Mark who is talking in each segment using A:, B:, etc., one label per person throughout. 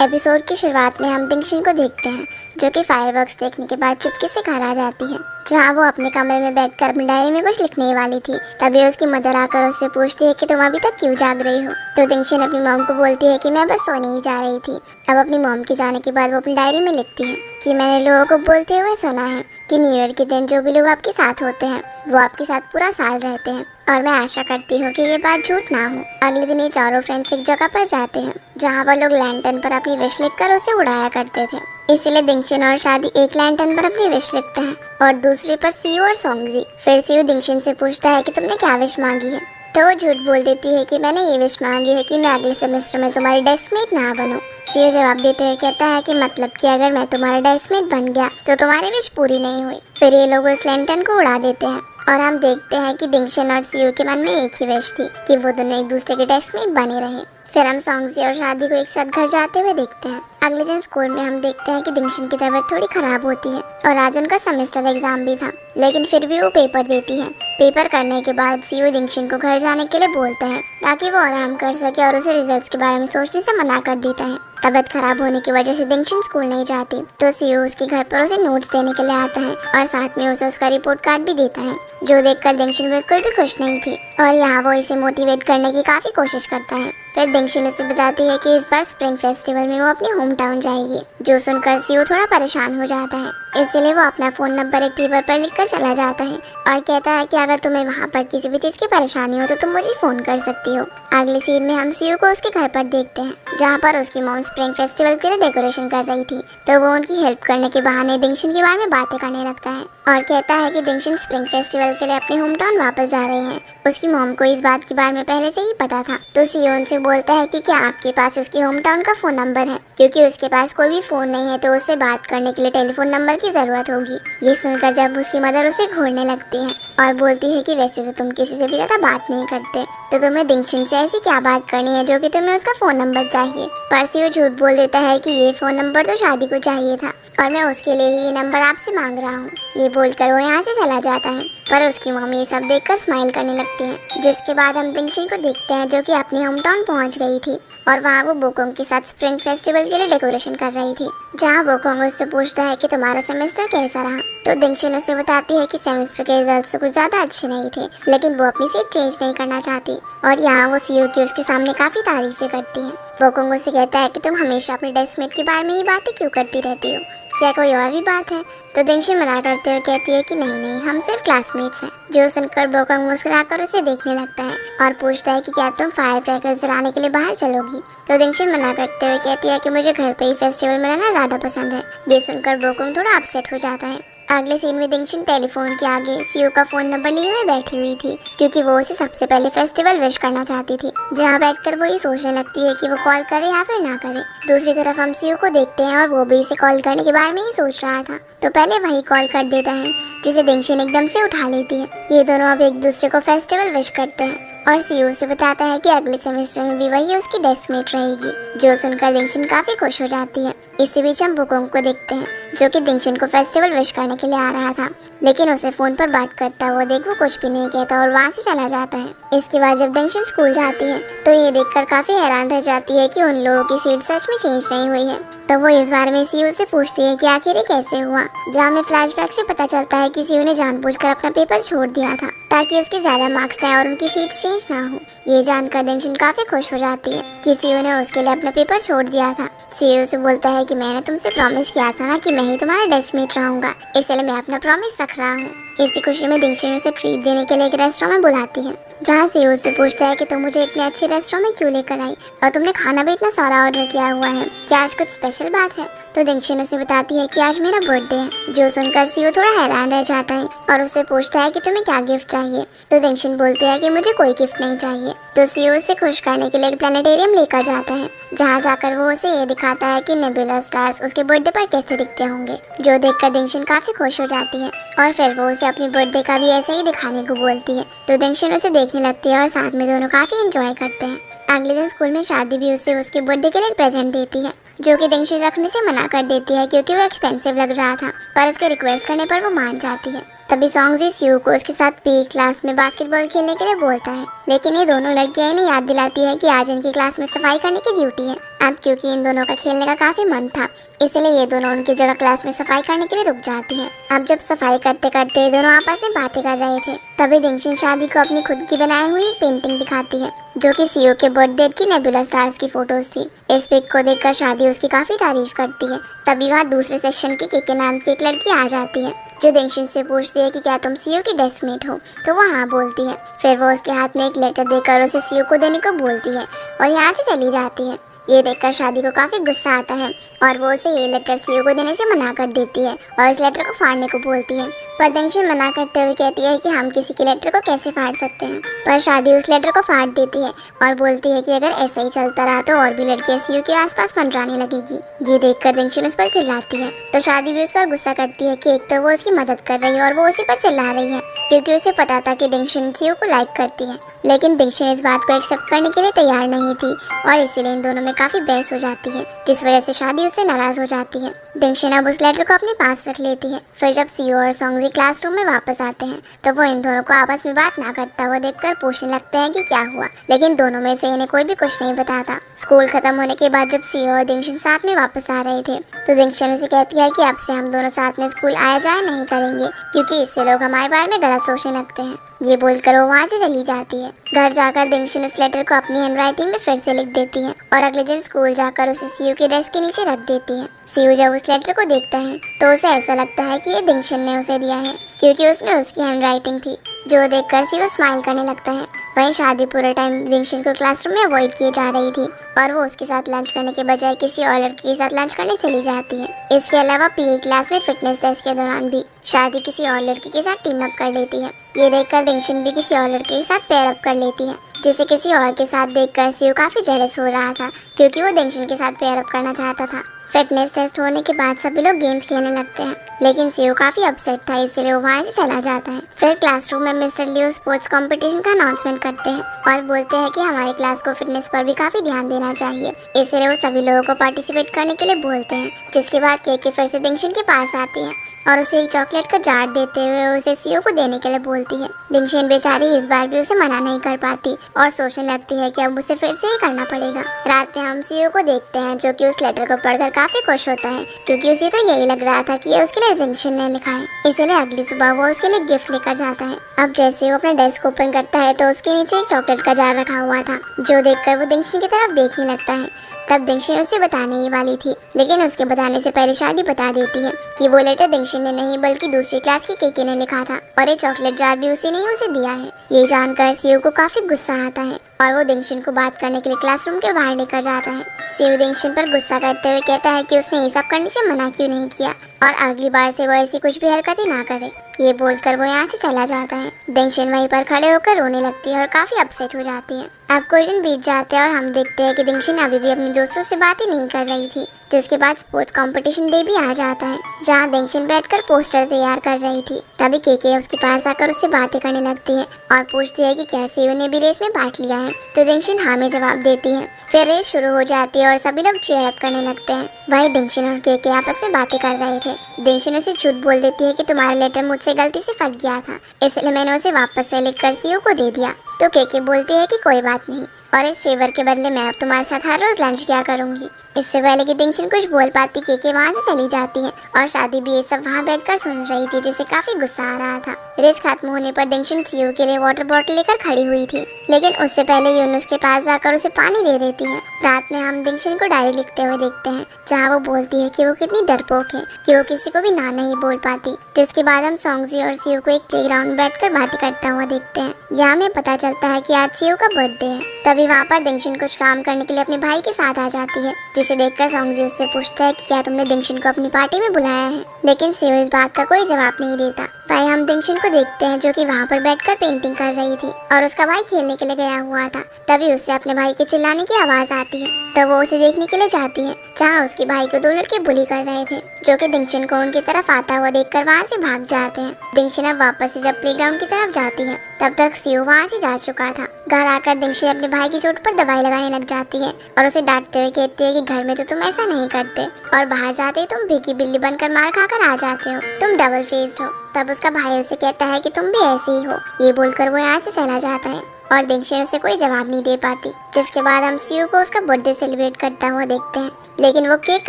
A: Episode की शुरुआत में हम दिंगशिन को देखते हैं जो कि फायरवर्क्स देखने के बाद चुपके से घर आ जाती है, जहाँ वो अपने कमरे में बैठकर अपनी डायरी में कुछ लिखने वाली थी। तभी उसकी मदर आकर उससे पूछती है कि तुम अभी तक क्यों जाग रही हो। तो दिंगशिन अपनी मॉम को बोलती है कि मैं बस सोने ही जा रही थी। अब अपनी मॉम के जाने के बाद वो अपनी डायरी में लिखती है कि मैंने लोगों को बोलते हुए सुना है कि न्यू ईयर के दिन जो भी लोग आपके साथ होते हैं वो आपके साथ पूरा साल रहते हैं, और मैं आशा करती हूँ कि ये बात झूठ ना हो। अगले दिन ये चारों फ्रेंड्स एक जगह पर जाते हैं जहाँ पर लोग लैंटर्न पर अपनी विश लिखकर उसे उड़ाया करते थे। इसीलिए दिंगशिन और शादी एक लैंटर्न पर अपनी विश लिखते हैं और दूसरे पर सीयू और सोंगजी। फिर सीयू दिंगशिन से पूछता है कि तुमने क्या विश मांगी है, तो वो झूठ बोल देती है कि मैंने ये विश मांगी है कि मैं अगले सेमेस्टर में तुम्हारी डेस्कमेट ना बनूं। सीयू जवाब देते हैं, कहता है कि मतलब कि अगर मैं तुम्हारा डेस्कमेट बन गया तो तुम्हारी विश पूरी नहीं हुई। फिर ये लोग उस लैंटर्न को उड़ा देते हैं और हम देखते हैं कि दिंगशिन और सीयू के मन में एक ही विश थी कि वो दोनों एक दूसरे के डेस्कमेट बने रहे। फिर हम सोंगजी और शादी को एक साथ घर जाते हुए देखते हैं। अगले दिन स्कूल में हम देखते हैं कि दिंगशिन की तबीयत थोड़ी खराब होती है और आज उनका सेमेस्टर एग्जाम भी था, लेकिन फिर भी वो पेपर देती है। पेपर करने के बाद सीयू दिंगशिन को घर जाने के लिए बोलता है ताकि वो आराम कर सके और उसे रिजल्ट्स के बारे में सोचने से मना कर देता है। तबीयत खराब होने की वजह से दिंगशिन स्कूल नहीं जाती, तो सीयू उसके घर पर उसे नोट्स देने के लिए आता है और साथ में उसे उसका रिपोर्ट कार्ड भी देता है, जो देखकर दिंगशिन बिल्कुल भी खुश नहीं थी और यहाँ वो इसे मोटिवेट करने की काफी कोशिश करता है। फिर दिंगशिन उसे बताती है कि इस बार स्प्रिंग फेस्टिवल में वो अपने होम टाउन जाएगी, जो सुनकर सीयू थोड़ा परेशान हो जाता है। इसलिए वो अपना फोन नंबर एक पेपर पर लिखकर चला जाता है और कहता है कि अगर तुम्हें वहाँ पर किसी भी चीज की परेशानी हो तो तुम मुझे फोन कर सकती हो। अगले सीन में हम सीयू को उसके घर पर देखते हैं, जहाँ पर उसकी मॉम स्प्रिंग फेस्टिवल के लिए डेकोरेशन कर रही थी, तो वो उनकी हेल्प करने के बहाने दिंगशिन के बारे में बातें करने लगता है और कहता है कि दिंगशिन स्प्रिंग फेस्टिवल के लिए अपने होम टाउन वापस जा रहे हैं। उसकी मॉम को इस बात के बारे में पहले से ही पता था, तो सीयू उनसे बोलता है कि क्या आपके पास उसके होम टाउन का फोन नंबर है, क्योंकि उसके पास कोई भी फोन नहीं है तो उससे बात करने के लिए टेलीफोन नंबर की जरूरत होगी। ये सुनकर जब उसकी मदर उसे घूरने लगती है और बोलती है कि वैसे तो तुम किसी से भी ज्यादा बात नहीं करते, तो तुम्हें दिंगशिन से ऐसी क्या बात करनी है जो कि तुम्हें उसका फोन नंबर चाहिए। पर सीयू झूठ बोल देता है कि ये फोन नंबर तो शादी को चाहिए था और मैं उसके लिए ही ये नंबर आपसे मांग रहा हूँ। ये बोलकर वो यहाँ से चला जाता है, पर उसकी मम्मी ये सब देखकर स्माइल करने लगती है। जिसके बाद हम दिंगशिन को देखते हैं जो कि अपने होम टाउन पहुँच गई थी और वहाँ वो बोकोंग के साथ स्प्रिंग फेस्टिवल के लिए डेकोरेशन कर रही थी, जहाँ बोकोंग उससे पूछता है कि तुम्हारा सेमेस्टर कैसा रहा। तो दिंगशिन उसे बताती है कि सेमेस्टर के रिजल्ट्स तो कुछ ज्यादा अच्छे नहीं थे, लेकिन वो अपनी सीट चेंज नहीं करना चाहती और यहाँ वो सीयू की उसके सामने काफी तारीफें करती है। बोकोंग उसे कहता है कि तुम हमेशा अपने डेस्कमेट के बारे में ही बातें क्यों करती रहती हो, क्या कोई और भी बात है। तो दिंगशिन मना करते हुए कहती है कि नहीं हम सिर्फ क्लासमेट्स हैं। जो सुनकर बोकोंग मुस्कुराकर उसे देखने लगता है और पूछता है कि क्या तुम फायर क्रैकर्स जलाने के लिए बाहर चलोगी। तो दिंगशिन मना करते हुए कहती है कि मुझे घर पे ही फेस्टिवल मनाना ज्यादा पसंद है। ये सुनकर बोकोंग थोड़ा अपसेट हो जाता है। अगले सीन में दिंगशिन टेलीफोन के आगे सीयू का फोन नंबर लिए हुए बैठी हुई थी, क्योंकि वो उसे सबसे पहले फेस्टिवल विश करना चाहती थी। जहाँ बैठकर वो ये सोचने लगती है कि वो कॉल करे या फिर ना करे। दूसरी तरफ हम सीयू को देखते हैं और वो भी इसे कॉल करने के बारे में ही सोच रहा था, तो पहले वही कॉल कर देता है, जिसे दिंगशिन एकदम से उठा लेती है। ये दोनों अब एक दूसरे को फेस्टिवल विश करते हैं और सीयू से बताता है कि अगले सेमेस्टर में भी वही उसकी डेस्कमेट रहेगी, जो सुनकर दिंगशिन काफी खुश हो जाती है। इसी बीच हम बोकोंग को देखते हैं जो कि दिंगशिन को फेस्टिवल विश करने के लिए आ रहा था, लेकिन उसे फोन पर बात करता हुआ देख वो कुछ भी नहीं कहता और वहाँ से चला जाता है। इसके बाद जब दिंगशिन स्कूल जाती है तो ये देखकर काफी हैरान रह जाती है कि उन लोगों की सीट सच में चेंज नहीं हुई है। तो वो इस बारे में सीयू से पूछती है कि आखिर ये कैसे हुआ, जहाँ में फ्लैशबैक से पता चलता है कि सीयू ने जानबूझकर अपना पेपर छोड़ दिया था ताकि उसके ज्यादा मार्क्स आए और उनकी सीट चेंज ना हो। ये जानकर दिंगशिन काफी खुश हो जाती है कि सीयू ने उसके लिए अपना पेपर छोड़ दिया था। सीयू से बोलता है कि मैंने तुमसे प्रॉमिस किया था ना कि मैं ही तुम्हारा डेस्कमेट रहूंगा, इसलिए मैं अपना प्रॉमिस रख रहा हूँ। इसी खुशी में दिंगशिन उसे ट्रीट देने के लिए एक रेस्टोरेंट में बुलाती है, जहाँ सीयू से पूछता है कि तुम मुझे इतने अच्छे रेस्टोरेंट में क्यों लेकर आई और तुमने खाना भी इतना सारा ऑर्डर किया हुआ है, क्या आज कुछ स्पेशल बात है। तो दिंगशिन उसे बताती है कि आज मेरा बर्थडे है। जो सुनकर सीयू थोड़ा हैरान रह जाता है और उससे पूछता है कि तुम्हें क्या गिफ्ट चाहिए। तो दिंगशिन बोलती है कि मुझे कोई गिफ्ट नहीं चाहिए। तो सीयू उसे खुश करने के लिए एक प्लेनेटेरियम लेकर जाता है, जहाँ जाकर वो उसे ये दिखाता है कि नेबुला स्टार्स उसके बर्थडे पर कैसे दिखते होंगे, जो देखकर दिंगशिन काफी खुश हो जाती है और फिर वो उसे अपनी बर्थडे का भी ऐसे ही दिखाने को बोलती है। तो दिंगशिन उसे देखने लगती है और साथ में दोनों काफी एंजॉय करते हैं। अगले दिन स्कूल में शादी भी उसे उसके बर्थडे के लिए एक प्रेजेंट देती है, जो कि दिंगशिन रखने से मना कर देती है क्योंकि वो एक्सपेंसिव लग रहा था, पर उसके रिक्वेस्ट करने पर वो मान जाती है। तभी सॉन्गजी सियो को उसके साथ पी क्लास में बास्केटबॉल खेलने के लिए बोलता है, लेकिन ये दोनों लड़कियां इन्हें याद दिलाती है कि आज इनकी क्लास में सफाई करने की ड्यूटी है। अब क्योंकि इन दोनों का खेलने का काफी मन था, इसलिए ये दोनों उनकी जगह क्लास में सफाई करने के लिए रुक जाती हैं। अब जब सफाई करते करते ये दोनों आपस में बातें कर रहे थे, तभी दिंगशिन शादी को अपनी खुद की बनाई हुई एक पेंटिंग दिखाती है, जो कि सीओ के बर्थडे की नेबुला स्टार्स की फोटोज थी। इस पिक को देखकर शादी उसकी काफी तारीफ करती है। तभी वहाँ दूसरे सेक्शन की केके नाम की एक लड़की आ जाती है, जो दिंगशिन से पूछती है कि क्या तुम सीओ की डेस्कमेट हो, तो वो हाँ बोलती है। फिर वो उसके हाथ में एक लेटर देकर उसे सीओ को देने को बोलती है और यहाँ से चली जाती है। ये देखकर शादी को काफी गुस्सा आता है और वो उसे ये लेटर सीओ को देने से मना कर देती है और इस लेटर को फाड़ने को बोलती है। पर दिंगशिन मना करते हुए कहती है कि हम किसी के लेटर को कैसे फाड़ सकते हैं। पर शादी उस लेटर को फाड़ देती है और बोलती है कि अगर ऐसा ही चलता रहा तो और भी लड़कियां सीओ के आसपास मंडराने लगेगी। ये देखकर दिंगशिन उस पर चिल्लाती है, तो शादी भी उस पर गुस्सा करती है कि एक तो वो उसकी मदद कर रही है और वो उसी पर चिल्ला रही है, क्योंकि उसे पता था कि दिंगशिन सीओ को लाइक करती है। लेकिन दिंगशिन इस बात को एक्सेप्ट करने के लिए तैयार नहीं थी और इसीलिए इन दोनों में काफी बहस हो जाती है, जिस वजह से शादी उससे नाराज हो जाती है। दिंगशिन अब उस लेटर को अपने पास रख लेती है। फिर जब सीओ और सॉन्गजी क्लासरूम में वापस आते हैं, तो वो इन दोनों को आपस में बात ना करता हुआ देखकर पूछने लगते हैं कि क्या हुआ, लेकिन दोनों में से इन्हें कोई भी कुछ नहीं बताता। स्कूल खत्म होने के बाद जब सीओ और दिंगशिन साथ में वापस आ रहे थे, तो दिंगशिन उसे कहती है कि अब से हम दोनों साथ में स्कूल आया जाया नहीं करेंगे, क्योंकि इससे लोग हमारे बारे में गलत सोचने लगते हैं। ये बोलकर वो वहाँ से चली जाती है। घर जाकर दिंगशिन उस लेटर को अपनी हैंडराइटिंग में फिर से लिख देती है और अगले दिन स्कूल जाकर उसे सीयू के डेस्क के नीचे रख देती है। सीयू जब उस लेटर को देखता है तो उसे ऐसा लगता है कि ये दिंगशिन ने उसे दिया है, क्योंकि उसमें उसकी हैंडराइटिंग थी, जो देखकर सीयू स्माइल करने लगता है। वहीं शादी पूरे टाइम दिंगशिन को क्लासरूम में अवॉइड किए जा रही थी और वो उसके साथ लंच करने के बजाय किसी और लड़की के साथ लंच करने चली जाती है। इसके अलावा पीई क्लास में फिटनेस टेस्ट के दौरान भी शादी किसी और लड़की के साथ टीम अप कर लेती है। ये देखकर दिंगशिन भी किसी और लड़के के साथ पेयर अप कर लेती है, जिसे किसी और के साथ देखकर सीयू काफी जेलस हो रहा था, क्योंकि वो दिंगशिन के साथ पेयर अप करना चाहता था। फिटनेस टेस्ट होने के बाद सभी लोग गेम्स खेलने लगते हैं, लेकिन सीयू काफी अपसेट था, इसलिए वो वहाँ से चला जाता है। फिर क्लासरूम में मिस्टर लियो स्पोर्ट्स कंपटीशन का अनाउंसमेंट करते हैं और बोलते हैं कि हमारी क्लास को फिटनेस पर भी काफी ध्यान देना चाहिए, इसलिए वो सभी लोगों को पार्टिसिपेट करने के लिए बोलते हैं। जिसके बाद केके फिर से दिंगशिन के पास आती है और उसे एक चॉकलेट का जार देते हुए उसे सीयू को देने के लिए बोलती है। दिंगशिन बेचारी इस बार भी उसे मना नहीं कर पाती और सोचने लगती है कि अब उसे फिर से ही करना पड़ेगा। रात में हम सीयू को देखते हैं, जो कि उस लेटर को पढ़कर काफी खुश होता है, क्योंकि उसे तो यही लग रहा था कि ये उसके लिए दिंगशिन ने लिखा है, इसलिए अगली सुबह वो उसके लिए गिफ्ट लेकर जाता है। अब जैसे वो अपना डेस्क ओपन करता है तो उसके नीचे एक चॉकलेट का जार रखा हुआ था, जो देखकर वो दिंगशिन की तरफ देखने लगता है। तब दिंगशिन उसे बताने ही वाली थी, लेकिन उसके बताने से पहले शादी बता देती है कि वो लेटर दिंगशिन ने नहीं बल्कि दूसरी क्लास की केके ने लिखा था और ये चॉकलेट जार भी उसी ने ही उसे दिया है। ये जानकर सीयू को काफी गुस्सा आता है और वो दिंगशिन को बात करने के लिए क्लासरूम के बाहर लेकर जाता है। सीयू दिंगशिन पर गुस्सा करते हुए कहता है कि उसने ये सब करने से मना क्यों नहीं किया और अगली बार से वो ऐसी कुछ भी हरकतें ना करे। ये बोलकर वो यहाँ से चला जाता है। दिंगशिन वहीं पर खड़े होकर रोने लगती है और काफी अपसेट हो जाती है। अब कुछ दिन बीत जाते हैं और हम देखते हैं कि दिंगशिन अभी भी अपने दोस्तों से बातें नहीं कर रही थी। जिसके बाद स्पोर्ट्स कंपटीशन डे भी आ जाता है, जहाँ दिंगशिन बैठकर पोस्टर तैयार कर रही थी। तभी केके उसके पास आकर उससे बातें करने लगती है और पूछती है कि क्या सीयू ने भी रेस में पार्ट लिया है, तो दिंगशिन हाँ में जवाब देती है। फिर रेस शुरू हो जाती है और सभी लोग चीयर अप करने लगते हैं। वही दिंगशिन और केके आपस में बातें कर रहे थे। दिंगशिन उसे झूठ बोल देती है कि तुम्हारा लेटर मुझसे गलती से फट गया था, इसलिए मैंने उसे वापस से लिखकर सीयू को दे दिया। तो केके बोलती है कि कोई बात नहीं और इस फेवर के बदले मैं अब तुम्हारे साथ हर रोज लंच किया करूंगी। इससे पहले कि दिंगशिन कुछ बोल पाती, केके वहाँ से चली जाती है और शादी भी ये सब वहाँ बैठकर सुन रही थी, जिसे काफी गुस्सा आ रहा था। रेस खत्म होने पर दिंगशिन सीयू के लिए वाटर बॉटल लेकर खड़ी हुई थी, लेकिन उससे पहले यूनुस के पास जाकर उसे पानी दे देती है। रात में हम दिंगशिन को डायरी लिखते हुए देखते हैं, जहाँ वो बोलती है कि वो कितनी डरपोक है कि वो किसी को भी ना नहीं बोल पाती। जिसके बाद हम सॉन्गजी और सीयू को एक प्लेग्राउंड में बैठकर बातें करता हुआ देखते हैं। यहाँ हमें पता चलता है कि आज सीयू का बर्थडे है। तभी वहाँ पर दिंगशिन कुछ काम करने के लिए अपने भाई के साथ आ जाती है, जिसे देखकर सॉन्गजी उससे पूछता है कि क्या तुमने दिंगशिन को अपनी पार्टी में बुलाया है, लेकिन सीयू इस बात का कोई जवाब नहीं देता। भाई हम दिंगशिन को देखते हैं, जो कि वहाँ पर बैठकर पेंटिंग कर रही थी और उसका भाई खेलने के लिए गया हुआ था। तभी उससे अपने भाई के चिल्लाने की आवाज आती है। तो वो उसे देखने के लिए जाती है, जहाँ उसके भाई को दो लड़के बुली कर रहे थे, जो कि दिंगशन को उनकी तरफ आता हुआ देखकर वहाँ से भाग जाते हैं। दिंगशन अब वापस से जब प्लेग्राउंड की तरफ जाती है, तब तक सियो वहाँ से जा चुका था। घर आकर दिंगशन अपने भाई की चोट पर दवाई लगाने लग जाती है और उसे डांटते हुए कहती है कि घर में तो तुम ऐसा नहीं करते और बाहर जाते ही तुम भीगी बिल्ली बनकर मार खाकर आ जाते हो, तुम डबल फेस्ड हो। तब उसका भाई उसे कहता है कि तुम भी ऐसे ही हो। ये बोलकर वो यहाँ से चला जाता है और दिंगशन उसे कोई जवाब नहीं दे पाती। जिसके बाद हम सियो को उसका बर्थडे सेलिब्रेट करता हुआ देखते हैं, लेकिन वो केक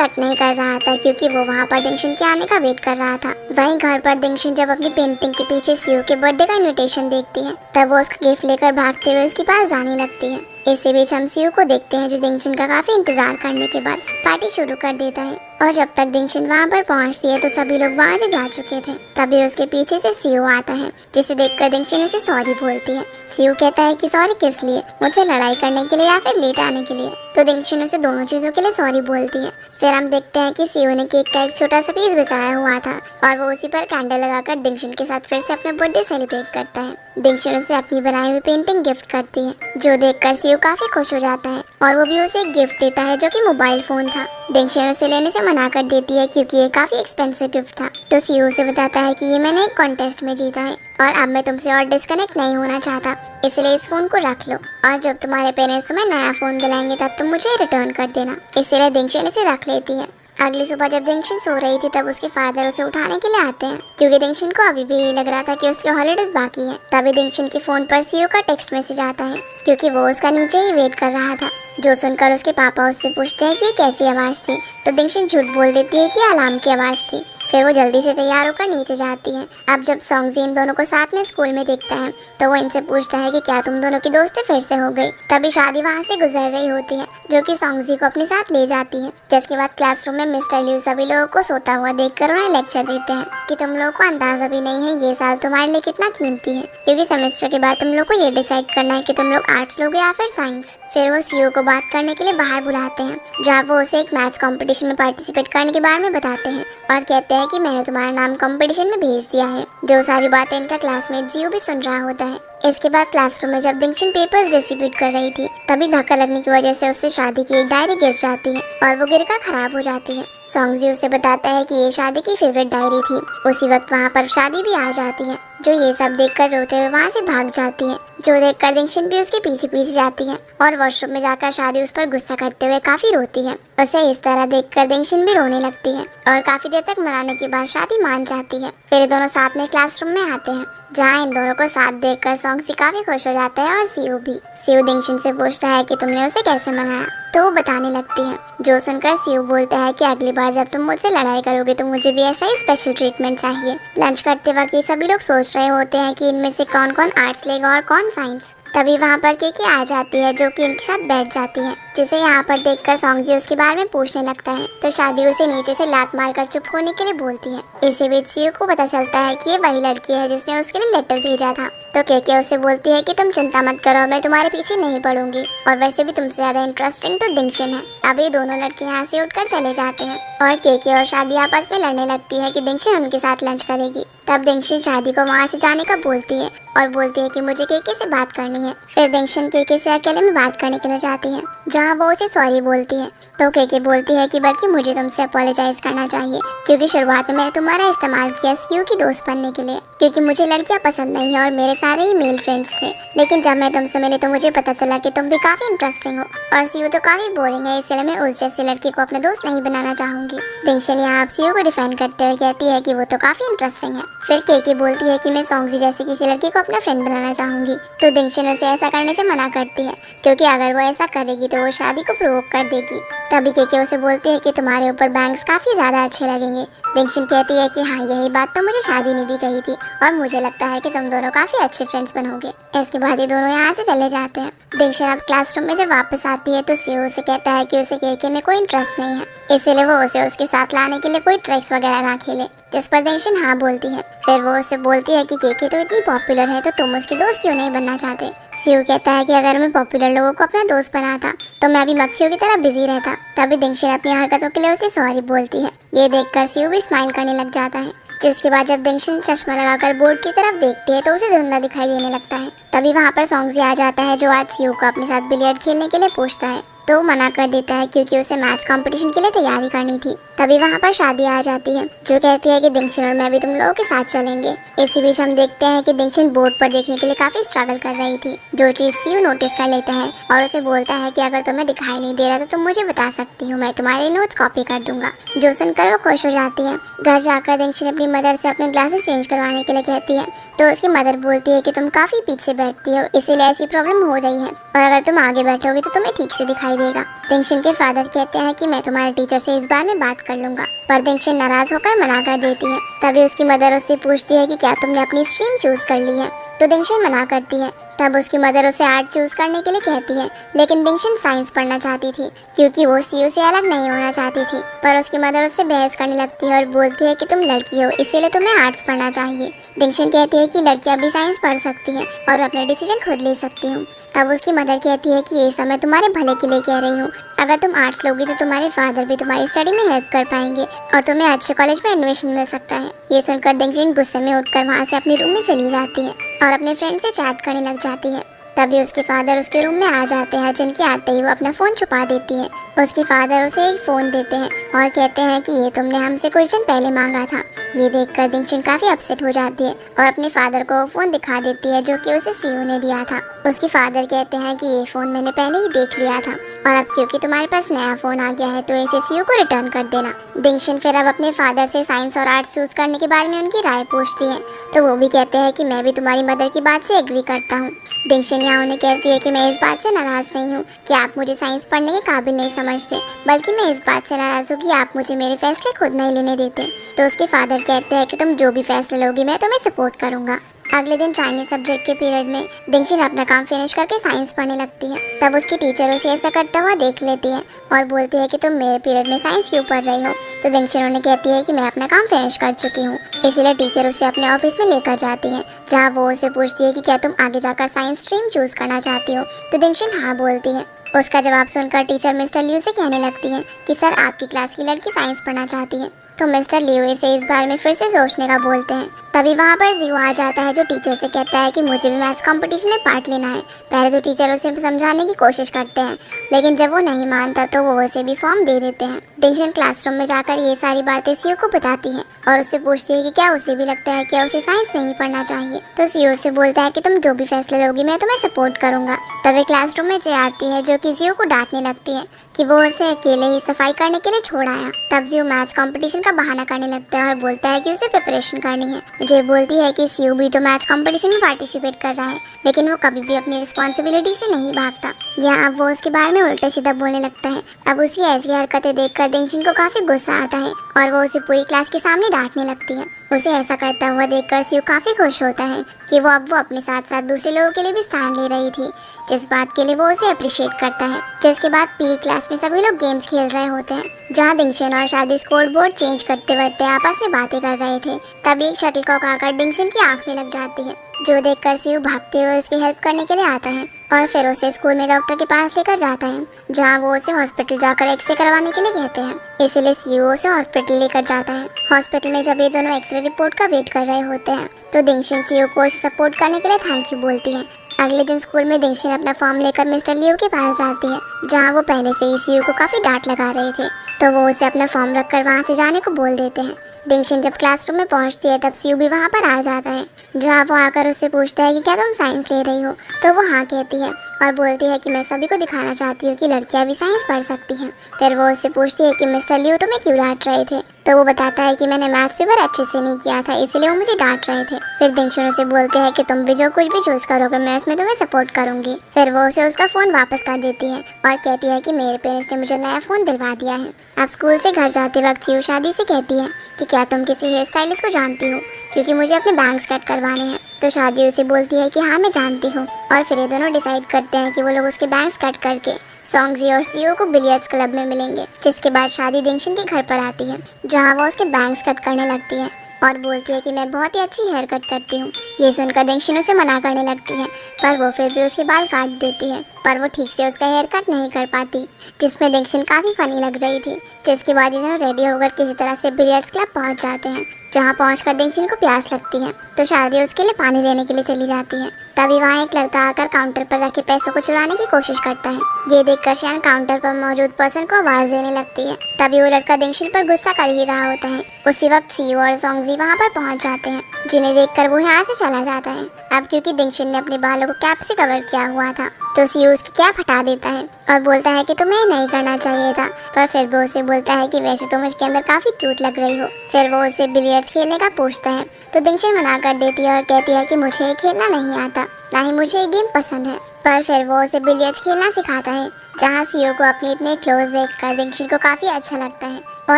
A: कट नहीं कर रहा था क्योंकि वो वहाँ पर दिंगशन के आने का वेट कर रहा था। वहीं घर पर दिंगशन जब अपनी पेंटिंग के पीछे सियो के बर्थडे का इनविटेशन देखती है, तब वो उसका गिफ्ट लेकर भागते हुए उसके पास जाने लगती है। इसी बीच हम सियो को देखते हैं, जो दिंगशन का काफी इंतजार करने के बाद पार्टी शुरू कर देता है। और जब तक दिंगशन वहाँ पर पहुँचती है तो सभी लोग वहाँ से जा चुके थे। तभी उसके पीछे से सियो आता है, जिसे देखकर दिंगशन उसे सॉरी बोलती है। सियो कहता है कि सॉरी किस लिए, मुझसे लड़ाई करने के लिए या फिर लेट आने के लिए। तो दिंगशन उसे दोनों चीजों के लिए सॉरी बोलती है। फिर हम देखते हैं कि सियो ने केक का एक छोटा सा पीस बचाया हुआ था और वो उसी पर कैंडल लगाकर दिंगशन के साथ फिर से अपना बर्थडे सेलिब्रेट करता है। दिंगशन उसे अपनी बनाई हुई पेंटिंग गिफ्ट करती है, जो देखकर सियो काफी खुश हो जाता है और वो भी उसे एक गिफ्ट देता है, जो कि मोबाइल फोन था। दिंगशन उसे लेने से मना कर देती है क्योंकि ये काफी एक्सपेंसिव गिफ्ट था। तो सियो उसे बताता है कि ये मैंने एक कॉन्टेस्ट में जीता है और अब मैं तुमसे और डिस्कनेक्ट नहीं होना चाहता, इसलिए इस फोन को रख लो और जब तुम्हारे पेरेंट्स तुम्हें नया फोन दिलाएंगे तब तुम मुझे रिटर्न कर देना। इसलिए दिंगशन इसे रख लेती है। अगली सुबह जब दिंगशन सो रही थी, तब उसके फादर उसे उठाने के लिए आते हैं क्योंकि दिंगशन को अभी भी यही लग रहा था कि उसके हॉलीडेज बाकी है। तभी दिंगशन के फोन पर सियो का टेक्स्ट मैसेज आता है क्योंकि वो उसका नीचे ही वेट कर रहा था, जो सुनकर उसके पापा उससे पूछते हैं कि ये कैसी आवाज़ थी। तो दिंगशन झूठ बोल देती है कि अलार्म की आवाज़ थी। फिर वो जल्दी से तैयार होकर नीचे जाती है। अब जब सॉन्गजी इन दोनों को साथ में स्कूल में देखता है, तो वो इनसे पूछता है कि क्या तुम दोनों की दोस्ती फिर से हो गई। तभी शादी वहाँ से गुजर रही होती है, जो कि सॉन्गजी को अपने साथ ले जाती है। जिसके बाद क्लासरूम में मिस्टर लियू सभी लोगों को सोता हुआ देखकर उन्हें लेक्चर देते हैं कि तुम लोगों को अंदाजा भी नहीं है ये साल तुम्हारे लिए कितना कीमती है, क्योंकि सेमेस्टर के बाद तुम लोग को ये डिसाइड करना है कि तुम लोग आर्ट्स लोगे या फिर साइंस। फिर वो सीओ को बात करने के लिए बाहर बुलाते हैं, जहाँ वो उसे एक मैथ्स कंपटीशन में पार्टिसिपेट करने के बारे में बताते हैं और कहते हैं कि मैंने तुम्हारा नाम कंपटीशन में भेज दिया है। जो सारी बातें इनका क्लासमेट जियो भी सुन रहा होता है। इसके बाद क्लासरूम में जब दिंगशन पेपर्स डिस्ट्रीब्यूट कर रही थी, तभी धक्का लगने की वजह से उससे शादी की एक डायरी गिर जाती है और वो गिरकर खराब हो जाती है। सॉन्गजी उसे बताता है कि ये शादी की फेवरेट डायरी थी। उसी वक्त वहाँ पर शादी भी आ जाती है, जो ये सब देखकर रोते हुए वहाँ से भाग जाती है। जो देखकर दिंगशन भी उसके पीछे पीछे जाती है और वॉशरूम में जाकर शादी उस पर गुस्सा करते हुए काफी रोती है। उसे इस तरह देखकर दिंगशन भी रोने लगती है और काफी देर तक मनाने के बाद शादी मान जाती है। फिर ये दोनों साथ में क्लासरूम में आते हैं, जहाँ इन दोनों को साथ देखकर सॉन्गजी काफी खुश हो जाता है और सीयू भी। सीयू दिंगशन से पूछता है कि तुमने उसे कैसे मनाया, तो वो बताने लगती है। जो सुनकर सीयू बोलता है कि अगली बार जब तुम मुझसे लड़ाई करोगे तो मुझे भी ऐसा ही स्पेशल ट्रीटमेंट चाहिए। लंच करते वक्त ये सभी लोग सोच रहे होते हैं कि इनमें से कौन कौन आर्ट्स लेगा और कौन साइंस। तभी वहाँ पर केके आ जाती है, जो कि इनके साथ बैठ जाती है, जिसे यहाँ पर देखकर सॉन्गजी उसके बारे में पूछने लगता है। तो शादी उसे नीचे से लात मारकर चुप होने के लिए बोलती है। इसी बीच सीयू को पता चलता है कि ये वही लड़की है जिसने उसके लिए लेटर भेजा था। तो केके उसे बोलती है कि तुम चिंता मत करो, मैं तुम्हारे पीछे नहीं पड़ूंगी और वैसे भी तुमसे ज्यादा इंटरेस्टिंग तो दिंगशन है। अब ये दोनों लड़के यहाँ से उठकर चले जाते हैं और केके और शादी आपस में लड़ने लगती है कि दिंगशन उनके साथ लंच करेगी। तब दिंगशन शादी को वहाँ से जाने का बोलती है और बोलती है कि मुझे केके से बात करनी है। फिर दिंगशन केके से अकेले में बात करने के लिए जाती है, जहाँ वो उसे सॉरी बोलती है। तो केके बोलती है कि बल्कि मुझे तुमसे अपोलोजाइज करना चाहिए, क्योंकि शुरुआत में मैंने तुम्हारा इस्तेमाल किया सीयू की दोस्त बनने के लिए, क्योंकि मुझे लड़कियां पसंद नहीं है और मेरे सारे ही मेल फ्रेंड्स थे। लेकिन जब मैं तुमसे मिली तो मुझे पता चला कि तुम भी काफी इंटरेस्टिंग हो और सीयू तो काफी बोरिंग है, इसलिए मैं उस जैसी लड़की को अपना दोस्त नहीं बनाना चाहूंगी। दिंगशन यहाँ आप सीयू को डिफेंड करते हुए कहती है कि वो तो काफी इंटरेस्टिंग है। फिर केके बोलती है कि मैं सॉन्गजी जैसी किसी लड़की को अपना फ्रेंड बनाना चाहूंगी। तो दिंगशन उसे ऐसा करने से मना करती है, क्योंकि अगर वो ऐसा करेगी तो वो शादी को प्रोवोक कर देगी। तभी केके उसे बोलती है कि तुम्हारे ऊपर बैंग्स काफी ज्यादा अच्छे लगेंगे। दिंगशन कहती है कि हाँ, यही बात तो मुझे शादी ने भी कही थी और मुझे लगता है कि तुम दोनों काफी अच्छे फ्रेंड्स बनोगे। इसके बाद ये दोनों यहाँ से चले जाते हैं। दिंगशन अब क्लासरूम में जब वापस आती है तो सीयू उसे कहता है कि उसे केके में कोई इंटरेस्ट नहीं है, इसीलिए वो उसे उसके साथ लाने के लिए कोई ट्रिक्स वगैरह ना खेले, जिस पर दिंगशन हाँ बोलती है। फिर वो उससे बोलती है कि केके तो इतनी पॉपुलर है तो तुम उसकी दोस्त क्यों नहीं बनना चाहते। सीयू कहता है कि अगर मैं पॉपुलर लोगों को अपना दोस्त बनाता तो मैं भी मक्खियों की तरह बिजी रहता। तभी दिंगशन अपनी हरकतों के लिए उसे सॉरी बोलती है। ये देखकर सीयू भी स्माइल करने लग जाता है। जिसके बाद जब दिंगशन चश्मा लगाकर बोर्ड की तरफ देखती है तो उसे धुंधला दिखाई देने लगता है। तभी वहाँ पर सॉन्गजी आ जाता है, जो आज सीयू को अपने साथ बिलियर्ड खेलने के लिए पूछता है। तो वो मना कर देता है क्योंकि उसे मैथ्स कंपटीशन के लिए तैयारी करनी थी। तभी वहाँ पर शादी आ जाती है जो कहती है कि दिंगशन और मैं भी तुम लोगों के साथ चलेंगे। इसी बीच हम देखते हैं कि दिंगशन बोर्ड पर देखने के लिए काफी स्ट्रगल कर रही थी, जो चीज सीयू नोटिस कर लेता है और उसे बोलता है कि अगर तुम्हें दिखाई नहीं दे रहा तो तुम मुझे बता सकती हो, मैं तुम्हारे नोट्स कॉपी कर दूंगा। जो सुनकर वो खुश हो जाती है। घर जाकर दिंगशन अपनी मदर से अपने ग्लासेस चेंज करवाने के लिए कहती है तो उसकी मदर बोलती है कि तुम काफी पीछे बैठती हो, इसीलिए ऐसी प्रॉब्लम हो रही है और अगर तुम आगे बैठोगी तो तुम्हें ठीक से दिखाई देगा। दिंगशन के फादर कहते हैं कि मैं तुम्हारे टीचर से इस बारे में बात कर लूंगा, पर दिंगशन नाराज होकर मना कर देती है। तभी उसकी मदर उससे पूछती है कि क्या तुमने अपनी स्ट्रीम चूज कर ली है, तो दिंगशन मना करती है। तब उसकी मदर उसे आर्ट चूज करने के लिए कहती है, लेकिन दिंगशन साइंस पढ़ना चाहती थी क्योंकि वो सीयू से अलग नहीं होना चाहती थी। पर उसकी मदर उससे बहस करने लगती है और बोलती है कि तुम लड़की हो इसीलिए तुम्हें आर्ट्स पढ़ना चाहिए। दिंगशन कहती है कि लड़कियां भी साइंस पढ़ सकती हैं और अपने डिसीजन खुद ले सकती हूँ। तब उसकी मदर कहती है कि ये सब मैं तुम्हारे भले के लिए कह रही हूँ, अगर तुम आर्ट्स लोगी तो तुम्हारे फादर भी तुम्हारी स्टडी में हेल्प कर पाएंगे और तुम्हें अच्छे कॉलेज में एडमिशन मिल सकता है। ये सुनकर दिंगशन गुस्से में उठकर वहाँ से अपने रूम में चली जाती है और अपने फ्रेंड से चैट करने लग जाती है। तभी उसके फादर उसके रूम में आ जाते हैं, जिनके आते ही वो अपना फ़ोन छुपा देती है। उसके फादर उसे एक फ़ोन देते हैं और कहते हैं कि ये तुमने हमसे कुछ दिन पहले मांगा था। ये देखकर दिंगशन काफ़ी अपसेट हो जाती है और अपने फादर को फ़ोन दिखा देती है जो कि उसे सीयू ने दिया था। उसके फादर कहते हैं कि ये फ़ोन मैंने पहले ही देख लिया था और अब क्योंकि तुम्हारे पास नया फ़ोन आ गया है तो इसे सीयू को रिटर्न कर देना। दिंगशन फिर अब अपने फादर से साइंस और आर्ट्स चूज़ करने के बारे में उनकी राय पूछती है, तो वो भी कहते हैं कि मैं भी तुम्हारी मदर की बात से एग्री करता हूँ। दिंगशन यहाँ उन्हें कहती है कि मैं इस बात से नाराज़ नहीं हूँ कि आप मुझे साइंस पढ़ने के काबिल नहीं समझते, बल्कि मैं इस बात से नाराज़ हूँ कि आप मुझे मेरे फैसले खुद नहीं लेने देते। तो उसके फादर कहते हैं कि तुम जो भी फैसले लोगी मैं तुम्हें सपोर्ट करूँगा। अगले दिन चाइनीज सब्जेक्ट के पीरियड में दिंगशन अपना काम फिनिश करके साइंस पढ़ने लगती है। तब उसकी टीचर उसे ऐसा करता हुआ देख लेती है और बोलती है कि तुम मेरे पीरियड में साइंस क्यों पढ़ रही हो। तो दिंगशन उन्हें कहती है कि मैं अपना काम फिनिश कर चुकी हूँ, इसीलिए टीचर उसे अपने ऑफिस में लेकर जाती है, जहाँ वो उसे पूछती है कि क्या तुम आगे जाकर साइंस स्ट्रीम चूज करना चाहती हो। तो दिंगशन हाँ बोलती है। उसका जवाब सुनकर टीचर मिस्टर लियू से कहने लगती है कि सर आपकी क्लास की लड़की साइंस पढ़ना चाहती है। तो मिस्टर लियू इसे इस बारे में फिर से सोचने का बोलते हैं। तभी वहाँ पर जियो आ जाता है जो टीचर से कहता है कि मुझे भी मैथ्स कंपटीशन में पार्ट लेना है। पहले तो टीचर उसे समझाने की कोशिश करते हैं, लेकिन जब वो नहीं मानता तो वो उसे भी फॉर्म दे देते हैं। दिंगशन क्लासरूम में जाकर ये सारी बातें सीयू को बताती है और उससे पूछती है कि क्या उसे भी लगता है कि उसे साइंस नहीं पढ़ना चाहिए। तो सीयू से बोलता है कि तुम जो भी फैसले लोगी मैं तुम्हें सपोर्ट करूंगा। तभी क्लासरूम में जे आती है जो कि जियो को डांटने लगती है कि वो उसे अकेले ही सफाई करने के लिए छोड़ आया। तब जियो मैथ्स कंपटीशन का बहाना करने लगता है और बोलता है कि उसे प्रिपरेशन करनी है। जे बोलती है कि सीयू भी तो मैथ्स कंपटीशन में पार्टिसिपेट कर रहा है, लेकिन वो कभी भी अपनी रिस्पॉन्सिबिलिटी से नहीं भागता। यहाँ अब वो उसके बारे में उल्टा सीधा बोलने लगता है। अब उसकी ऐसी हरकतें देखकर दिंगशन को काफी गुस्सा आता है और वो उसे पूरी क्लास के सामने डांटने लगती है। उसे ऐसा करता हुआ देखकर सीयू काफी खुश होता है कि वो अब अपने साथ साथ दूसरे लोगों के लिए भी स्टैंड ले रही थी, जिस बात के लिए वो उसे अप्रिशिएट करता है। जिसके बाद पीई क्लास में सभी लोग गेम्स खेल रहे होते हैं, जहाँ दिंगशन और शादी स्कोर बोर्ड चेंज करते वक्त आपस में बातें कर रहे थे। तभी एक शटलकॉक आकर दिंगशन की आंख में लग जाती है, जो देखकर सीयू भागते हुए उसकी हेल्प करने के लिए आता है और फिर उसे स्कूल में डॉक्टर के पास लेकर जाता है, जहाँ वो उसे हॉस्पिटल जाकर एक्सरे करवाने के लिए कहते हैं। इसीलिए सीयू उसे हॉस्पिटल लेकर जाता है। हॉस्पिटल में जब ये दोनों एक्सरे रिपोर्ट का वेट कर रहे होते हैं तो दिंगशन सीयू को उसे सपोर्ट करने के लिए थैंक यू बोलती है। अगले दिन स्कूल में दिंगशन अपना फॉर्म लेकर मिस्टर लियू के पास जाती है, जहाँ वो पहले से ही सीयू को काफी डांट लगा रहे थे, तो वो उसे अपना फॉर्म रखकर वहाँ से जाने को बोल देते हैं। दिंगशन जब क्लासरूम में पहुंचती है तब सीयू भी वहाँ पर आ जाता है, जहाँ वो आकर उससे पूछता है कि क्या तुम साइंस ले रही हो। तो वो हाँ कहती है और बोलती है कि मैं सभी को दिखाना चाहती हूँ कि लड़कियाँ भी साइंस पढ़ सकती हैं। फिर वो उससे पूछती है कि मिस्टर लियू तुम्हें क्यों डांट रहे थे। तो वो बताता है कि मैंने मैथ्स पेपर अच्छे से नहीं किया था, इसलिए वो मुझे डांट रहे थे। फिर दिंगशन उसे बोलते हैं कि तुम भी जो कुछ भी चूज करोगे मैं उसमें तुम्हें सपोर्ट करूंगी। फिर वो उसे उसका फोन वापस कर देती है और कहती है कि मेरे पेरेंट्स ने मुझे नया फोन दिलवा दिया है। अब स्कूल से घर जाते वक्त सीयू शादी से कहती है कि क्या तुम किसी हेयर स्टाइलिस्ट को जानती हो, क्योंकि मुझे अपने बैंग्स कट करवाने हैं। तो शादी उसे बोलती है कि हाँ मैं जानती हूँ और फिर ये दोनों डिसाइड करते हैं कि वो लोग उसके बैंग्स कट करके सॉन्गजी और सीयू को बिलियर्ड्स क्लब में मिलेंगे। जिसके बाद शादी दिंगशन के घर पर आती है, जहाँ वो उसके बैंग्स कट करने लगती है और बोलती है कि मैं बहुत ही अच्छी हेयर कट करती हूँ। ये सुनकर दिंगशन उसे मना करने लगती है, पर वो फिर भी उसके बाल काट देती है। पर वो ठीक से उसका हेयर कट नहीं कर पाती, जिसमें दिंगशन काफ़ी फनी लग रही थी। जिसके बाद ये दोनों रेडी होकर किसी तरह से बिलियर्ड्स क्लब पहुंच जाते हैं, जहां पहुंचकर दिंगशन को प्यास लगती है तो शादी उसके लिए पानी लेने के लिए चली जाती है। तभी वहाँ एक लड़का आकर काउंटर पर रखे पैसों को चुराने की कोशिश करता है। ये देखकर शियान काउंटर पर मौजूद पर्सन को आवाज देने लगती है। तभी वो लड़का दिंगशन पर गुस्सा कर ही रहा होता है। उसी वक्त सीयू और सोंगजी वहाँ पर पहुँच जाते हैं, जिन्हें देखकर वो यहाँ से चला जाता है। अब क्योंकि दिंगशन ने अपने बालों को कैप से कवर किया हुआ था तो सीयू उसकी कैप हटा देता है और बोलता है कि तुम्हें नहीं करना चाहिए था, पर फिर वो उसे बोलता है कि वैसे तुम इसके अंदर काफी क्यूट लग रही हो। फिर वो उसे बिलियर्ड्स खेलने का पूछता है तो दिंगशन मना कर देती है और कहती है कि मुझे ये खेलना नहीं आता, ना ही मुझे ये गेम पसंद है। पर फिर वो उसे बिलियर्ड्स खेलना सिखाता है, जहाँ सीयू को अपने इतने क्लोज देखकर दिंगशन को काफी अच्छा लगता है और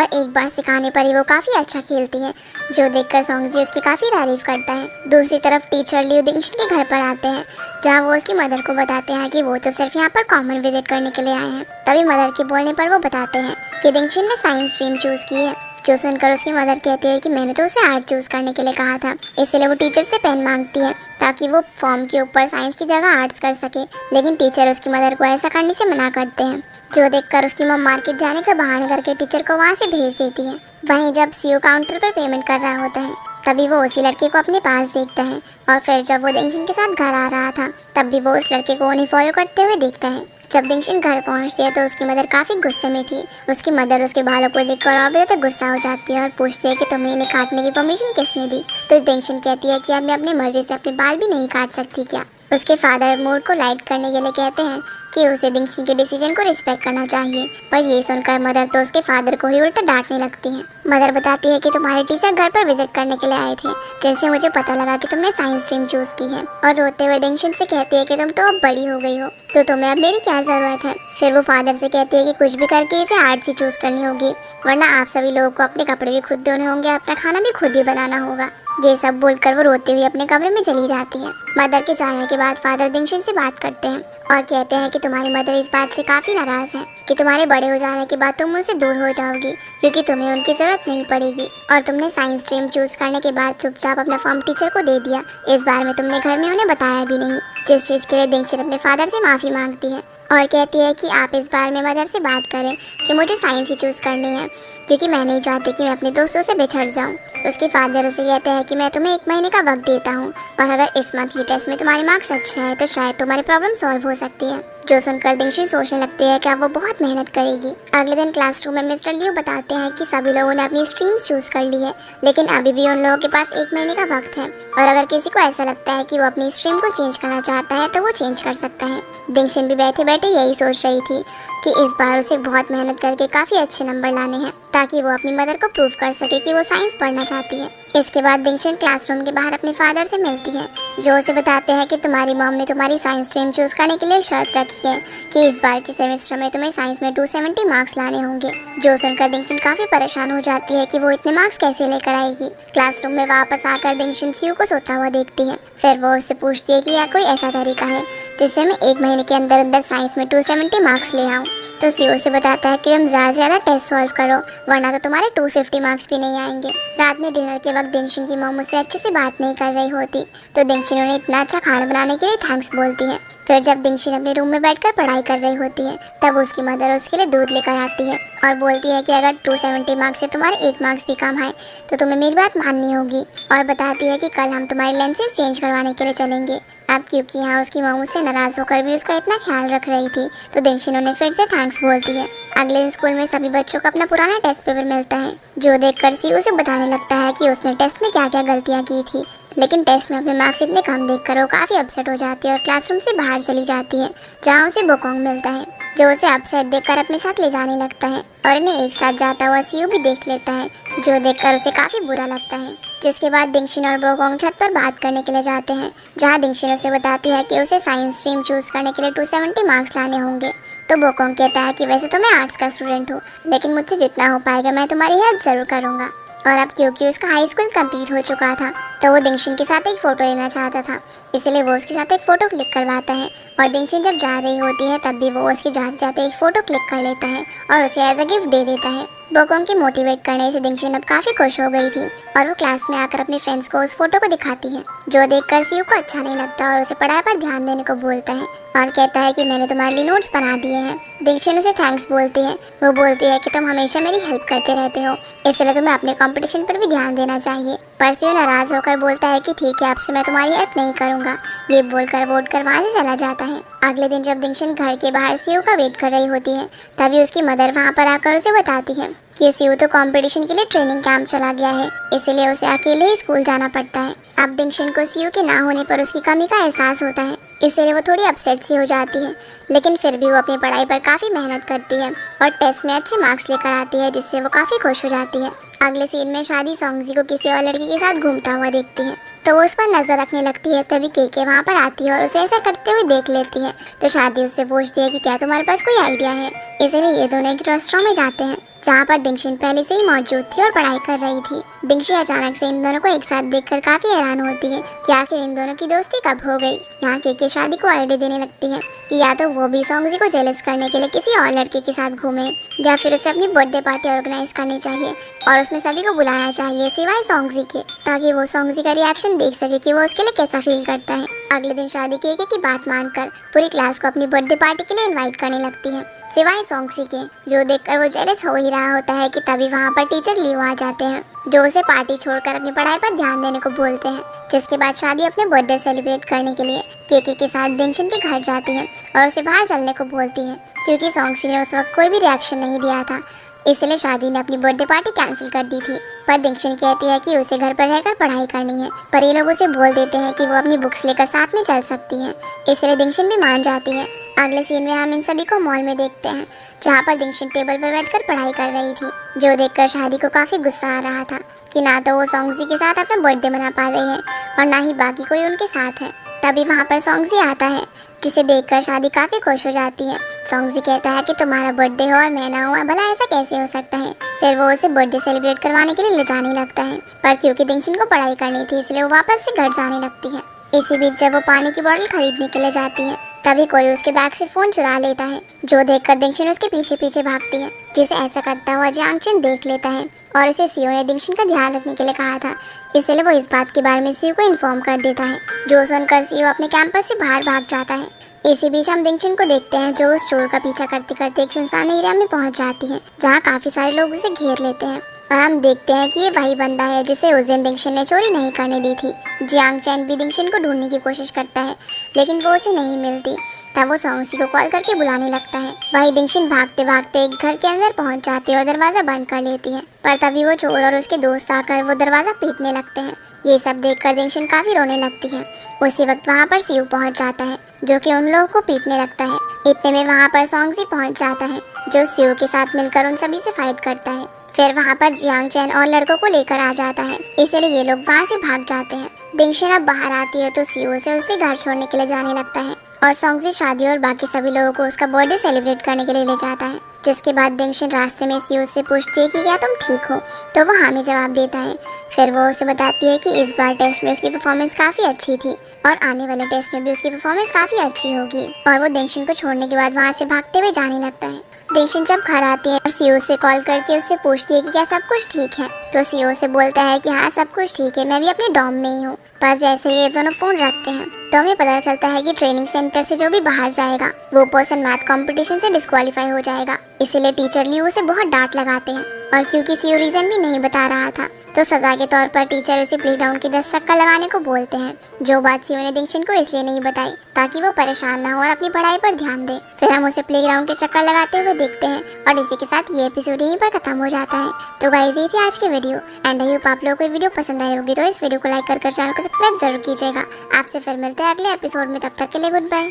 A: एक बार सिखाने पर ही वो काफी अच्छा खेलती है, जो देखकर सोंगजी उसकी काफी तारीफ करता है। दूसरी तरफ टीचर लियू दिंगशन के घर पर आते हैं, जहाँ वो उसकी मदर को बताते हैं कि वो तो सिर्फ यहाँ पर कॉमन विजिट करने के लिए आए हैं। तभी मदर के बोलने पर वो बताते हैं कि दिंगशन ने साइंस स्ट्रीम चूज की है, जो सुनकर उसकी मदर कहती है कि मैंने तो उसे आर्ट चूज करने के लिए कहा था। इसलिए वो टीचर से पेन मांगती है ताकि वो फॉर्म के ऊपर साइंस की जगह आर्ट्स कर सके, लेकिन टीचर उसकी मदर को ऐसा करने से मना करते हैं, जो देखकर उसकी मॉम मार्केट जाने का बहाना करके टीचर को वहाँ से भेज देती है। वहीं जब सीयू काउंटर पर पेमेंट कर रहा होता है तभी वो उसी लड़के को अपने पास देखता है और फिर जब वो दिंगशन के साथ घर आ रहा था तब भी वो उस लड़के को उन्हें फॉलो करते हुए देखता है। जब दिंगशन घर पहुंचती है तो उसकी मदर काफी गुस्से में थी। उसकी मदर उसके बालों को देखकर और भी ज्यादा गुस्सा हो जाती है और पूछती है कि तुम्हें इन्हें काटने की परमिशन किसने दी। तो दिंगशन कहती है कि अब मैं अपनी मर्जी से अपने बाल भी नहीं काट सकती क्या। उसके फादर मूड को लाइट करने के लिए कहते हैं कि उसे दिंगशन के डिसीजन को रिस्पेक्ट करना चाहिए, पर ये सुनकर मदर तो उसके फादर को ही उल्टा डांटने लगती है। मदर बताती है कि तुम्हारे टीचर घर पर विजिट करने के लिए आए थे, जिनसे मुझे पता लगा कि तुमने साइंस स्ट्रीम चूज की है, और रोते हुए दिंगशन से कहती है कि तुम तो अब बड़ी हो गई हो तो तुम्हें अब मेरी क्या जरूरत है। फिर वो फादर से कहती है कि कुछ भी करके इसे आर्ट्स ही चूज करनी होगी, वरना आप सभी लोगों को अपने कपड़े भी खुद धोने होंगे, अपना खाना भी खुद ही बनाना होगा। ये सब बोलकर वो रोते हुए अपने कमरे में चली जाती है। मदर के जाने के बाद फादर दिंगशन से बात करते हैं और कहते हैं कि तुम्हारी मदर इस बात से काफी नाराज है कि तुम्हारे बड़े हो जाने के बाद तुम उनसे दूर हो जाओगी, क्योंकि तुम्हें उनकी जरूरत नहीं पड़ेगी, और तुमने साइंस स्ट्रीम चूज करने के बाद चुपचाप अपना फॉर्म टीचर को दे दिया। इस बारे में तुमने घर में उन्हें बताया भी नहीं, जिस चीज के लिए दिंगशन अपने फादर से माफी मांगती है और कहती है कि आप इस बार में मदर से बात करें कि मुझे साइंस ही चूज़ करनी है, क्योंकि मैं नहीं चाहती कि मैं अपने दोस्तों से बिछड़ जाऊं। उसके फादर उसे कहते हैं कि मैं तुम्हें 1 महीने का वक्त देता हूं और अगर इस मंथली टेस्ट में तुम्हारे मार्क्स अच्छे हैं तो शायद तुम्हारी प्रॉब्लम सॉल्व हो सकती है। जो सुनकर दिंगशन सोचने लगती है कि अब वो बहुत मेहनत करेगी। अगले दिन क्लासरूम में मिस्टर लियू बताते हैं कि सभी लोगों ने अपनी स्ट्रीम्स चूज कर ली है, लेकिन अभी भी उन लोगों के पास 1 महीने का वक्त है, और अगर किसी को ऐसा लगता है कि वो अपनी स्ट्रीम को चेंज करना चाहता है तो वो चेंज कर सकता है। दिंगशन भी बैठे बैठे यही सोच रही थी कि इस बार उसे बहुत मेहनत करके काफ़ी अच्छे नंबर लाने हैं, ताकि वो अपनी मदर को प्रूव कर सके कि वो साइंस पढ़ना चाहती है। इसके बाद दिंगशन क्लासरूम के बाहर अपने फादर से मिलती है, जो उसे बताते हैं कि तुम्हारी मॉम ने तुम्हारी साइंस स्ट्रीम चूज करने के लिए शर्त रखी है कि इस बार के सेमेस्टर में तुम्हें साइंस में 270 मार्क्स लाने होंगे। जो सुनकर दिंगशन काफी परेशान हो जाती है कि वो इतने मार्क्स कैसे लेकर आएगी। क्लासरूम में वापस आकर दिंगशन सीयू को सोता हुआ देखती है। फिर वो उससे पूछती है कि यह कोई ऐसा तरीका है जिससे मैं 1 महीने के अंदर अंदर साइंस में 270 मार्क्स ले आऊँ। तो सीयू से बताता है कि तुम ज़्यादा से ज़्यादा टेस्ट सॉल्व करो, वरना तो तुम्हारे 250 मार्क्स भी नहीं आएंगे। रात में डिनर के वक्त दिंगशन की मॉम उससे अच्छे से बात नहीं कर रही होती, तो दिंगशन उन्हें इतना अच्छा खाना बनाने के लिए थैंक्स बोलती है। फिर जब दिंगशन अपने रूम में बैठकर पढ़ाई कर रही होती है तब उसकी मदर उसके लिए दूध लेकर आती है और बोलती है कि अगर 270 मार्क्स से तुम्हारे 1 मार्क्स भी कम आए तो तुम्हें मेरी बात माननी होगी, और बताती है कि कल हम तुम्हारे लेंसेज चेंज करवाने के लिए चलेंगे। अब क्योंकि यहाँ उसकी मॉम उससे नाराज होकर भी उसका इतना ख्याल रख रही थी तो दिंगशन उन्हें फिर से थैंक्स बोलती है। अगले दिन स्कूल में सभी बच्चों को अपना पुराना टेस्ट पेपर मिलता है, जो देखकर सी उसे बताने लगता है कि उसने टेस्ट में क्या क्या गलतियाँ की थी, लेकिन टेस्ट में अपने मार्क्स इतने कम देखकर वो काफ़ी अपसेट हो जाती है और क्लासरूम से बाहर चली जाती है, जहाँ उसे बोकोंग मिलता है, जो उसे अपसेट देखकर अपने साथ ले जाने लगता है और इन्हें एक साथ जाता हुआ सीयू भी देख लेता है, जो देखकर उसे काफ़ी बुरा लगता है। जिसके बाद दिंगशन और बोकोंग छत पर बात करने के लिए जाते हैं, जहाँ दिंगशन उसे बताती है कि उसे साइंस स्ट्रीम चूज करने के लिए 270 मार्क्स लाने होंगे। तो बोकोंग कहता है कि वैसे तो मैं आर्ट्स का स्टूडेंट हूँ, लेकिन मुझसे जितना हो पाएगा मैं तुम्हारी हेल्प ज़रूर करूँगा। और अब क्योंकि उसका हाई स्कूल कंप्लीट हो चुका था तो वो दिंगशन के साथ एक फ़ोटो लेना चाहता था, इसलिए वो उसके साथ एक फ़ोटो क्लिक करवाता है, और दिंगशन जब जा रही होती है तब भी वो उसके जाते जाते एक फ़ोटो क्लिक कर लेता है और उसे एज अ गिफ्ट दे देता है। बोकोंग के मोटिवेट करने से दिंगशन अब काफ़ी खुश हो गई थी और वो क्लास में आकर अपने फ्रेंड्स को उस फोटो को दिखाती है, जो देखकर सीयू को अच्छा नहीं लगता और उसे पढ़ाई पर ध्यान देने को बोलता है। और कहता है कि मैंने तुम्हारे लिए नोट्स बना दिए हैं। दिंगशन उसे थैंक्स बोलती है। वो बोलती है कि तुम हमेशा मेरी हेल्प करते रहते हो, इसलिए तुम्हें अपने कंपटीशन पर भी ध्यान देना चाहिए। पर सियो नाराज होकर बोलता है कि ठीक है, अब से मैं तुम्हारी हेल्प नहीं करूंगा। ये बोलकर वो उठकर वहाँ से चला जाता है। अगले दिन जब दिंगशन घर के बाहर सियो का वेट कर रही होती है, तभी उसकी मदर वहाँ पर आकर उसे बताती है कि सियो तो कंपटीशन के लिए ट्रेनिंग कैंप चला गया है, इसलिए उसे अकेले ही स्कूल जाना पड़ता है। अब दिंगशन को सियो के ना होने पर उसकी कमी का एहसास होता है, इसलिए वो थोड़ी अपसेट सी हो जाती है। लेकिन फिर भी वो अपनी पढ़ाई पर काफ़ी मेहनत करती है और टेस्ट में अच्छे मार्क्स लेकर आती है, जिससे वो काफ़ी खुश हो जाती है। अगले सीन में शादी सॉन्गजी को किसी और लड़की के साथ घूमता हुआ देखती है, तो वो उस पर नजर रखने लगती है। तभी केके वहाँ पर आती है और उसे ऐसा करते हुए देख लेती है, तो शादी उससे पूछती है कि क्या तुम्हारे पास कोई आइडिया है। इसलिए ये दोनों एक रेस्टोरेंट में जाते हैं, जहाँ पर दिंगशन पहले से ही मौजूद थी और पढ़ाई कर रही थी। दिंगशी अचानक से इन दोनों को एक साथ देखकर काफी हैरान होती है कि आखिर इन दोनों की दोस्ती कब हो गई। यहाँ केके शादी को आइडिया देने लगती है कि या तो वो भी सॉन्गजी को जेलस करने के लिए किसी और लड़के के साथ घूमे, या फिर उसे अपनी बर्थडे पार्टी ऑर्गेनाइज करनी चाहिए और उसमें सभी को बुलाना चाहिए सिवाय सॉन्गजी के, ताकि वो सॉन्गजी का रिएक्शन देख सके कि वो उसके लिए कैसा फील करता है। अगले दिन शादी केके की बात मानकर पूरी क्लास को अपनी बर्थडे पार्टी के लिए इनवाइट करने लगती है, सिवाय सॉन्गजी के, जो देखकर वो जेलस हो ही रहा होता है कि तभी वहाँ पर टीचर लियो आ जाते हैं, जो उसे पार्टी छोड़कर अपनी पढ़ाई पर ध्यान देने को बोलते हैं। जिसके बाद शादी अपने बर्थडे सेलिब्रेट करने के लिए केके के साथ दिंगशन के घर जाती है और उसे बाहर चलने को बोलती है, क्योंकि सॉन्गजी ने उस वक्त कोई भी रिएक्शन नहीं दिया था, इसलिए शादी ने अपनी बर्थडे पार्टी कैंसिल कर दी थी। पर दिंगशन कहती है कि उसे घर पर रहकर पढ़ाई करनी है, पर ये लोग उसे बोल देते हैं कि वो अपनी बुक्स लेकर साथ में चल सकती है, इसलिए दिंगशन भी मान जाती है। अगले सीन में हम इन सभी को मॉल में देखते हैं, जहाँ पर दिंगशन टेबल पर बैठकर पढ़ाई कर रही थी, जो देखकर शादी को काफी गुस्सा आ रहा था कि ना तो वो सॉन्गजी के साथ अपना बर्थडे मना पा रही है और ना ही बाकी कोई उनके साथ है। तभी वहाँ पर सॉन्गजी आता है, जिसे देखकर शादी काफी खुश हो जाती है। सॉन्गजी कहता है कि तुम्हारा बर्थडे हो और मैं ना हो, भला ऐसा कैसे हो सकता है। फिर वो उसे बर्थडे सेलिब्रेट करवाने के लिए ले जाने लगता है, पर क्योंकि दिंगशन को पढ़ाई करनी थी इसलिए वो वापस से घर जाने लगती है। इसी बीच जब वो पानी की बोतल खरीदने के लिए जाती है, तभी कोई उसके बैग से फोन चुरा लेता है, जो देखकर दिंगशन उसके पीछे पीछे भागती है, जिसे ऐसा करता हुआ जियांगचन देख लेता है और उसे सियो ने दिंगशन का ध्यान रखने के लिए कहा था, इसलिए वो इस बात के बारे में सियो को इन्फॉर्म कर देता है, जो सुनकर सियो अपने कैंपस से बाहर भाग जाता है। इसी बीच हम दिंगशन को देखते हैं, जो उस चोर का पीछा करते करते एक सुनसान एरिया में पहुंच जाती है, जहाँ काफी सारे लोग उसे घेर लेते हैं और हम देखते हैं कि ये वही बंदा है जिसे उस दिन दिंगशन ने चोरी नहीं करने दी थी। जियांगचन भी दिंगशन को ढूंढने की कोशिश करता है, लेकिन वो उसे नहीं मिलती। तब वो सॉन्गजी को कॉल करके बुलाने लगता है। वही दिंगशन भागते भागते एक घर के अंदर पहुंच जाती है और दरवाजा बंद कर लेती है, पर तभी वो चोर और उसके दोस्त आकर वो दरवाजा पीटने लगते हैं। ये सब देखकर दिंगशन काफी रोने लगती है। उसी वक्त वहाँ पर सियो पहुँच जाता है, जो कि उन लोगों को पीटने लगता है। इतने में वहाँ पर सॉन्गजी पहुँच जाता है, जो सियो के साथ मिलकर उन सभी से फाइट करता है। फिर वहाँ पर जियांगचन और लड़कों को लेकर आ जाता है, इसलिए ये लोग वहाँ से भाग जाते हैं। दिंगशन अब बाहर आती है तो सियो से उसके घर छोड़ने के लिए जाने लगता है और सॉन्गजी शादी और बाकी सभी लोगों को उसका बर्थडे सेलिब्रेट करने के लिए ले जाता है। जिसके बाद दिंगशन रास्ते में सियो से पूछती है कि क्या तुम ठीक हो, तो वो हाँ में जवाब देता है। फिर वो उसे बताती है कि इस बार टेस्ट में उसकी परफॉर्मेंस काफ़ी अच्छी थी और आने वाले टेस्ट में भी उसकी परफॉर्मेंस काफ़ी अच्छी होगी, और वो दिंगशन को छोड़ने के बाद वहाँ से भागते हुए जाने लगता है। दिंगशन जब घर आती है और सियो से कॉल करके उससे पूछती है कि क्या सब कुछ ठीक है, तो सियो से बोलता है कि हाँ सब कुछ ठीक है, मैं भी अपने डॉम में ही हूँ। पर जैसे ये दोनों फोन रखते हैं तो हमें पता चलता है कि ट्रेनिंग सेंटर से जो भी बाहर जाएगा वो पर्सन मैथ कंपटीशन से डिस्क्वालीफाई हो जाएगा, इसीलिए टीचर लियो उसे बहुत डांट लगाते हैं। और क्योंकि सियो रीजन भी नहीं बता रहा था, तो सजा के तौर पर टीचर उसे प्लेग्राउंड के 10 चक्कर लगाने को बोलते हैं, जो बात सियो ने दिंगशन को इसलिए नहीं बताई ताकि वो परेशान ना हो और अपनी पढ़ाई पर ध्यान दे। फिर हम उसे प्लेग्राउंड के चक्कर लगाते हुए देखते हैं और इसी के साथ ये एपिसोड यहीं पर खत्म हो जाता है। तो गाइस ये थी आज की वीडियो एंड आई होप आप लोगों को वीडियो पसंद आई होगी, तो इस वीडियो को लाइक कर चैनल को सब्सक्राइब जरूर कीजिएगा। आपसे फिर मिलते हैं अगले एपिसोड में, तब तक के लिए गुड बाय।